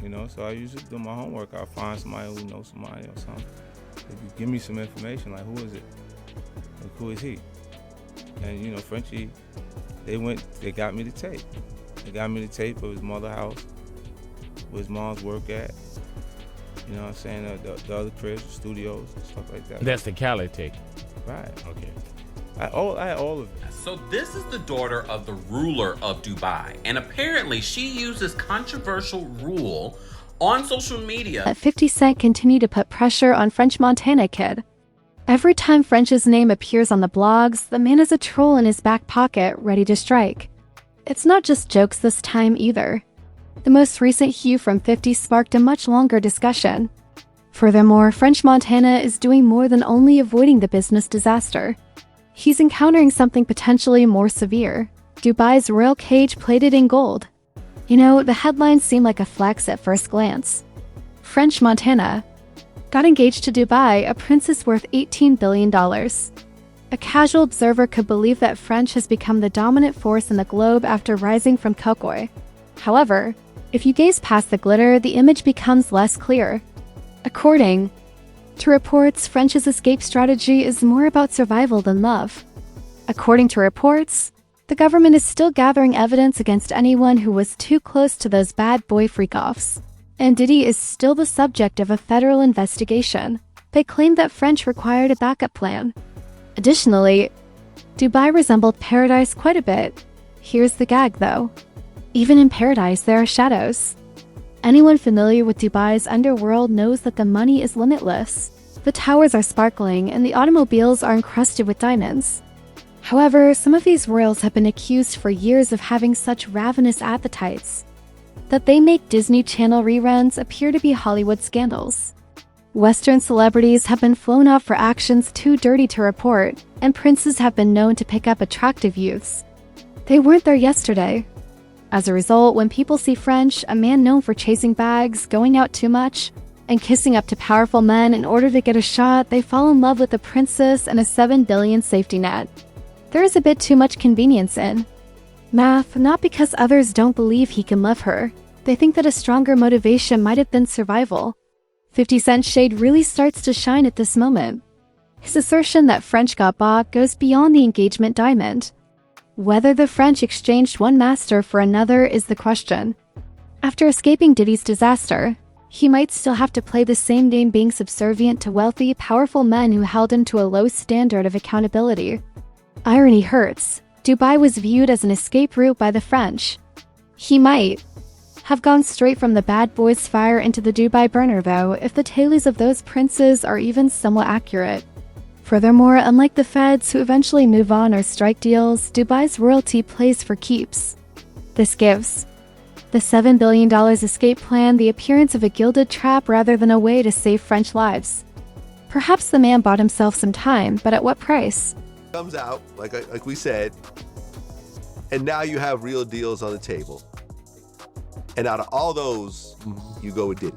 You know, so I usually do my homework. I find somebody who knows somebody or something. If you give me some information, like who is it? Like who is he? And you know, Frenchie, they got me the tape. They got me the tape of his mother's house, where his mom's work at. You know what I'm saying? The other cribs, the studios, and stuff like that. That's the Cali tape. Right. Okay. I had all of it. So this is the daughter of the ruler of Dubai, and apparently she uses controversial rule on social media. 50 Cent continued to put pressure on French Montana Kid. Every time French's name appears on the blogs, the man is a troll in his back pocket, ready to strike. It's not just jokes this time either. The most recent hue from 50 sparked a much longer discussion. Furthermore, French Montana is doing more than only avoiding the business disaster. He's encountering something potentially more severe: Dubai's royal cage plated in gold. You know, the headlines seem like a flex at first glance. French Montana got engaged to Dubai, a princess worth $18 billion. A casual observer could believe that French has become the dominant force in the globe after rising from Kokoi. However, if you gaze past the glitter, the image becomes less clear. According to reports, French's escape strategy is more about survival than love. According to reports, the government is still gathering evidence against anyone who was too close to those bad boy freak-offs. And Diddy is still the subject of a federal investigation. They claim that French required a backup plan. Additionally, Dubai resembled paradise quite a bit. Here's the gag though. Even in paradise, there are shadows. Anyone familiar with Dubai's underworld knows that the money is limitless. The towers are sparkling and the automobiles are encrusted with diamonds. However, some of these royals have been accused for years of having such ravenous appetites that they make Disney Channel reruns appear to be Hollywood scandals. Western celebrities have been flown off for actions too dirty to report, and princes have been known to pick up attractive youths. They weren't there yesterday. As a result, when people see French, a man known for chasing bags, going out too much, and kissing up to powerful men in order to get a shot, they fall in love with a princess and a $7 billion safety net. There is a bit too much convenience in math, not because others don't believe he can love her. They think that a stronger motivation might have been survival. 50 Cent's shade really starts to shine at this moment. His assertion that French got bought goes beyond the engagement diamond. Whether the French exchanged one master for another is the question. After escaping Diddy's disaster, he might still have to play the same game, being subservient to wealthy, powerful men who held him to a low standard of accountability. Irony hurts. Dubai was viewed as an escape route by the French. He might have gone straight from the bad boys' fire into the Dubai burner though, if the tales of those princes are even somewhat accurate. Furthermore, unlike the feds who eventually move on or strike deals, Dubai's royalty plays for keeps. This gives the $7 billion escape plan the appearance of a gilded trap rather than a way to save French lives. Perhaps the man bought himself some time, but at what price? Comes out, like we said, and now you have real deals on the table. And out of all those, you go with Diddy.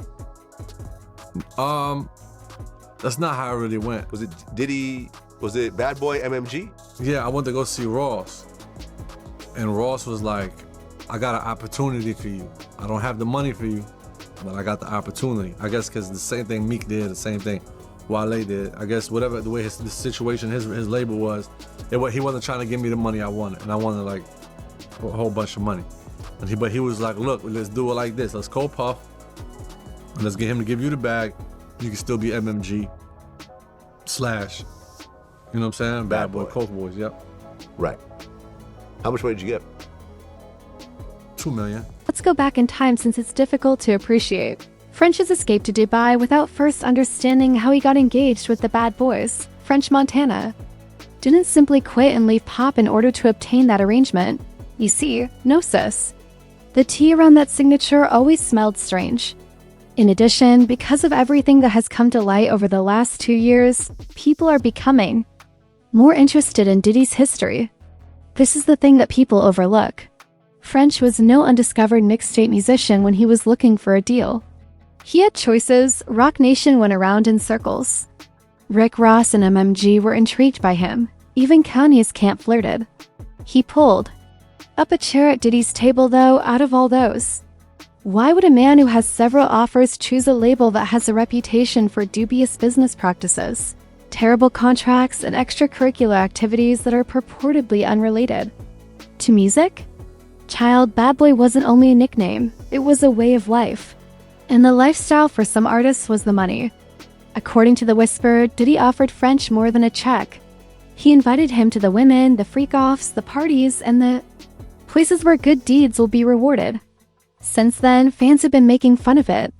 That's not how it really went. Was it Diddy? Was it Bad Boy MMG? Yeah, I went to go see Ross. And Ross was like, I got an opportunity for you. I don't have the money for you, but I got the opportunity. I guess because the same thing Meek did, the same thing Wale did. I guess whatever the way the situation, his label was, he wasn't trying to give me the money I wanted. And I wanted like a whole bunch of money. But he was like, look, let's do it like this. Let's call Puff. And let's get him to give you the bag. You can still be MMG / you know what I'm saying? Bad Boy, Coke Boys, yep. Right. How much money did you get? $2 million. Let's go back in time since it's difficult to appreciate. French's escape to Dubai without first understanding how he got engaged with the bad boys. French Montana didn't simply quit and leave Pop in order to obtain that arrangement. You see, no sis. The tea around that signature always smelled strange. In addition, because of everything that has come to light over the last 2 years, people are becoming more interested in Diddy's history. This is the thing that people overlook. French was no undiscovered mixtape musician when he was looking for a deal. He had choices. Rock Nation went around in circles. Rick Ross and MMG were intrigued by him. Even Kanye's Camp flirted. He pulled up a chair at Diddy's table though. Out of all those, Why would a man who has several offers choose a label that has a reputation for dubious business practices, terrible contracts, and extracurricular activities that are purportedly unrelated? To music? Child Bad Boy wasn't only a nickname, it was a way of life. And the lifestyle for some artists was the money. According to The Whisper, Diddy offered French more than a check. He invited him to the women, the freak-offs, the parties, and the places where good deeds will be rewarded. Since then, fans have been making fun of it.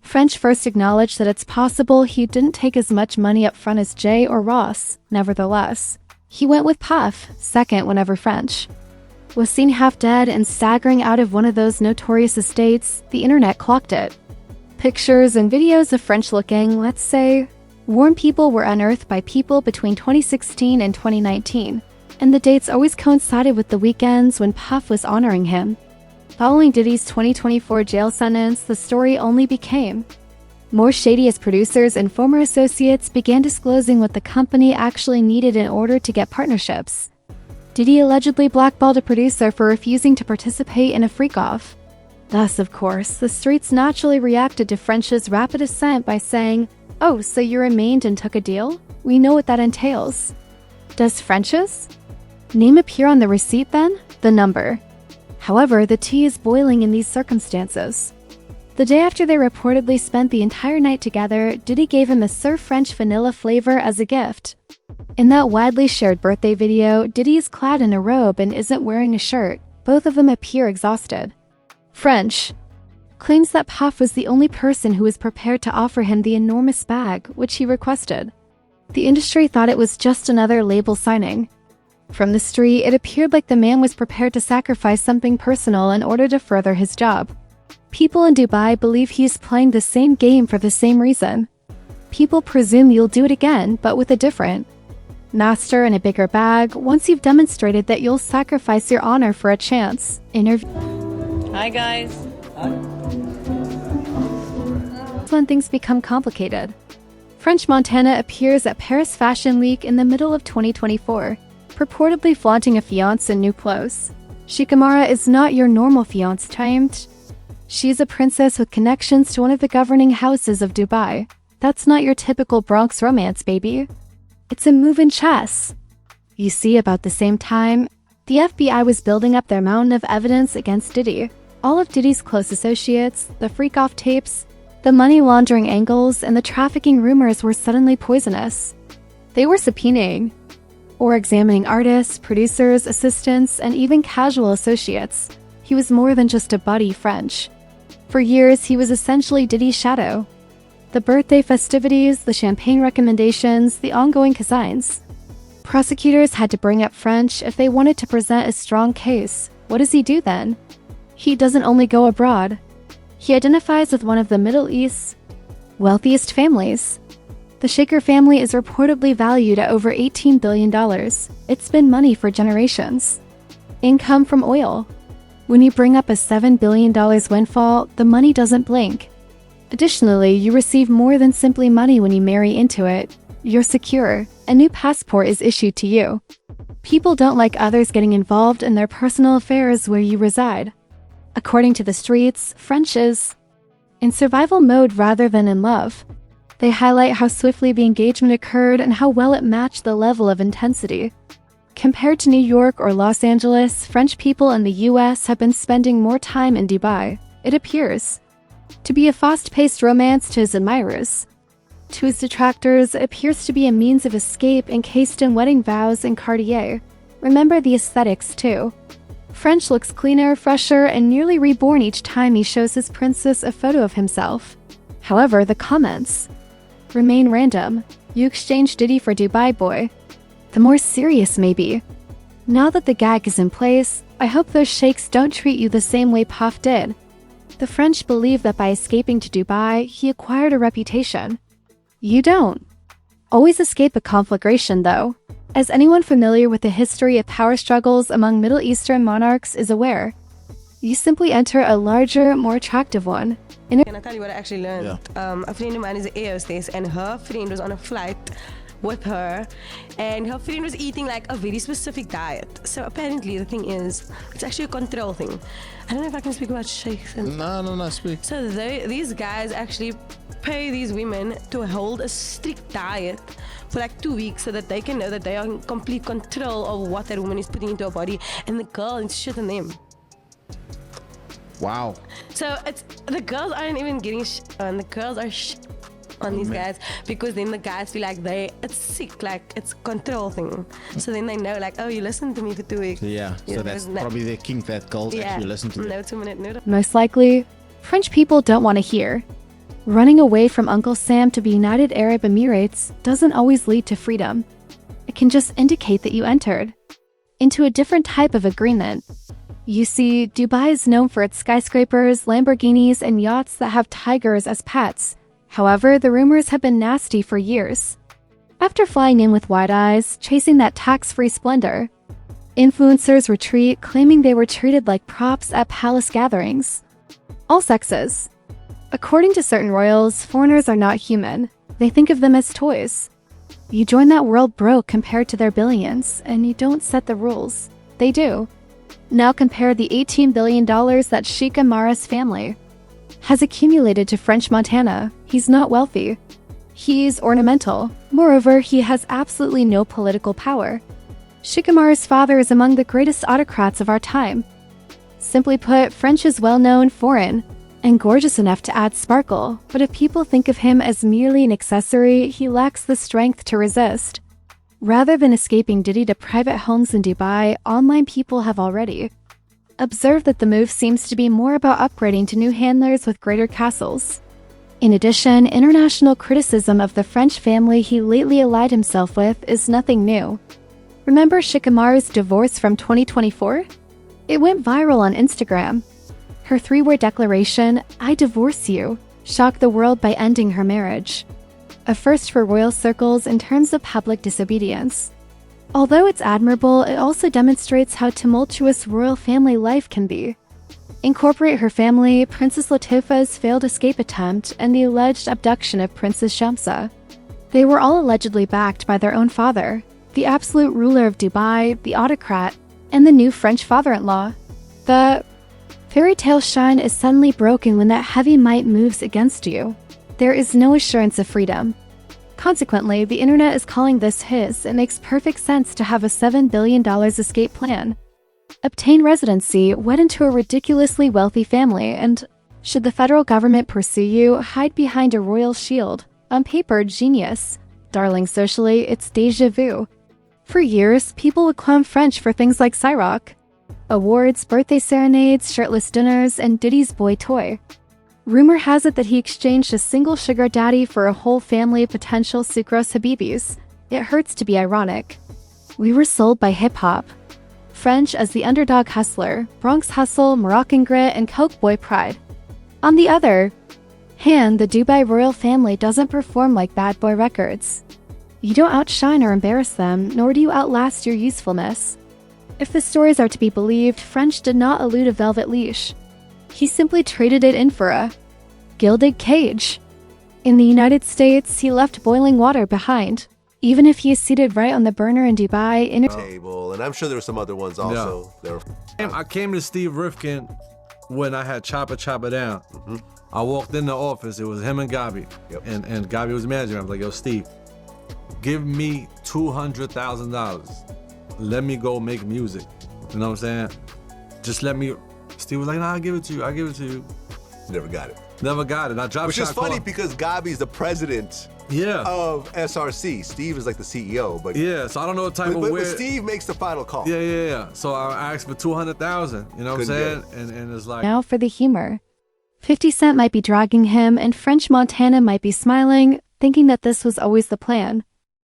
French first acknowledged that it's possible he didn't take as much money up front as Jay or Ross. Nevertheless, he went with Puff, second whenever French was seen half dead and staggering out of one of those notorious estates. The internet clocked it. Pictures and videos of French looking, let's say, warm people were unearthed by people between 2016 and 2019, and the dates always coincided with the weekends when Puff was honoring him. Following Diddy's 2024 jail sentence, the story only became more shady as producers and former associates began disclosing what the company actually needed in order to get partnerships. Diddy allegedly blackballed a producer for refusing to participate in a freak-off. Thus, of course, the streets naturally reacted to French's rapid ascent by saying, "Oh, so you remained and took a deal? We know what that entails." Does French's name appear on the receipt then? The number. However, the tea is boiling in these circumstances. The day after they reportedly spent the entire night together, Diddy gave him a Sir French vanilla flavor as a gift. In that widely shared birthday video, Diddy is clad in a robe and isn't wearing a shirt. Both of them appear exhausted. French claims that Puff was the only person who was prepared to offer him the enormous bag, which he requested. The industry thought it was just another label signing. From the street, it appeared like the man was prepared to sacrifice something personal in order to further his job. People in Dubai believe he's playing the same game for the same reason. People presume you'll do it again, but with a different master and a bigger bag once you've demonstrated that you'll sacrifice your honor for a chance. Hi guys. When things become complicated. French Montana appears at Paris Fashion Week in the middle of 2024, purportedly flaunting a fiancé in new clothes. Shikamara is not your normal fiancé typed. She's a princess with connections to one of the governing houses of Dubai. That's not your typical Bronx romance, baby. It's a move in chess. You see, about the same time, the FBI was building up their mountain of evidence against Diddy. All of Diddy's close associates, the freak-off tapes, the money laundering angles, and the trafficking rumors were suddenly poisonous. They were subpoenaing or examining artists, producers, assistants, and even casual associates. He was more than just a buddy, French. For years, he was essentially Diddy's shadow. The birthday festivities, the champagne recommendations, the ongoing cosigns. Prosecutors had to bring up French if they wanted to present a strong case. What does he do then? He doesn't only go abroad. He identifies with one of the Middle East's wealthiest families. The Shaker family is reportedly valued at over $18 billion. It's been money for generations. Income from oil. When you bring up a $7 billion windfall, the money doesn't blink. Additionally, you receive more than simply money when you marry into it. You're secure. A new passport is issued to you. People don't like others getting involved in their personal affairs where you reside. According to the streets, French is in survival mode rather than in love. They highlight how swiftly the engagement occurred and how well it matched the level of intensity. Compared to New York or Los Angeles, French people in the US have been spending more time in Dubai. It appears to be a fast-paced romance to his admirers. To his detractors, it appears to be a means of escape encased in wedding vows and Cartier. Remember the aesthetics, too. French looks cleaner, fresher, and nearly reborn each time he shows his princess a photo of himself. However, the comments remain random. You exchange Diddy for Dubai boy. The more serious, maybe. Now that the gag is in place, I hope those sheikhs don't treat you the same way Puff did. The French believe that by escaping to Dubai, he acquired a reputation. You don't. Always escape a conflagration, though. As anyone familiar with the history of power struggles among Middle Eastern monarchs is aware, you simply enter a larger, more attractive one. Can I tell you what I actually learned? A friend of mine is an air hostess, and her friend was on a flight with her, and her friend was eating like a very specific diet. So apparently the thing is, it's actually a control thing. I don't know if I can speak about sheikhs. No, speak. So these guys actually pay these women to hold a strict diet for like 2 weeks so that they can know that they are in complete control of what that woman is putting into her body, and the girl is shit on them. Wow. So it's the girls aren't even getting on. The girls are on these guys, because then the guys feel like it's sick, like it's a control thing. So then they know, like, oh, you listened to me for 2 weeks. Yeah, so that's probably their kink, that girls actually listen to them. No 2-minute notice. Most likely, French people don't want to hear. Running away from Uncle Sam to the United Arab Emirates doesn't always lead to freedom. It can just indicate that you entered into a different type of agreement. You see, Dubai is known for its skyscrapers, Lamborghinis, and yachts that have tigers as pets. However, the rumors have been nasty for years. After flying in with wide eyes, chasing that tax-free splendor, influencers retreat, claiming they were treated like props at palace gatherings. All sexes. According to certain royals, foreigners are not human. They think of them as toys. You join that world broke compared to their billions, and you don't set the rules. They do. Now compare the $18 billion that Sheikh Amara's family has accumulated to French Montana. He's not wealthy. He's ornamental. Moreover, he has absolutely no political power. Sheikh Amara's father is among the greatest autocrats of our time. Simply put, French is well-known, foreign, and gorgeous enough to add sparkle, but if people think of him as merely an accessory, he lacks the strength to resist. Rather than escaping Diddy to private homes in Dubai, online people have already observed that the move seems to be more about upgrading to new handlers with greater castles. In addition, international criticism of the French family he lately allied himself with is nothing new. Remember Sheikh Amara's divorce from 2024? It went viral on Instagram. Her 3-word declaration, "I divorce you," shocked the world by ending her marriage. A first for royal circles in terms of public disobedience. Although it's admirable, it also demonstrates how tumultuous royal family life can be. Incorporate her family, Princess Latifah's failed escape attempt, and the alleged abduction of Princess Shamsa. They were all allegedly backed by their own father, the absolute ruler of Dubai, the autocrat, and the new French father-in-law. The fairy tale shine is suddenly broken when that heavy might moves against you. There is no assurance of freedom. Consequently, the internet is calling this his. It makes perfect sense to have a $7 billion escape plan. Obtain residency, wed into a ridiculously wealthy family, and, should the federal government pursue you, hide behind a royal shield. On paper, genius. Darling, socially, it's déjà vu. For years, people would clown French for things like Cyrock, awards, birthday serenades, shirtless dinners, and Diddy's boy toy. Rumor has it that he exchanged a single sugar daddy for a whole family of potential sucrose habibis. It hurts to be ironic. We were sold by hip-hop. French as the underdog hustler, Bronx hustle, Moroccan grit, and Coke boy pride. On the other hand, the Dubai royal family doesn't perform like Bad Boy Records. You don't outshine or embarrass them, nor do you outlast your usefulness. If the stories are to be believed, French did not elude a velvet leash. He simply traded it in for a gilded cage. In the United States, he left boiling water behind. Even if he is seated right on the burner in Dubai, Table, and I'm sure there were some other ones also. Yeah. I came to Steve Rifkin when I had Chopper Down. Mm-hmm. I walked in the office, it was him and Gabi. Yep. And Gabi was manager. I was like, yo, Steve, give me $200,000. Let me go make music. You know what I'm saying? Just let me. Steve was like, nah, I'll give it to you. I'll give it to you. Never got it. Never got it. I dropped Which is funny because Gabi's the president of SRC. Steve is like the CEO. But yeah, so I don't know what type of but Steve makes the final call. Yeah. So I asked for $200,000. You know what I'm saying? And it's like. Now for the humor. 50 Cent might be dragging him, and French Montana might be smiling, thinking that this was always the plan.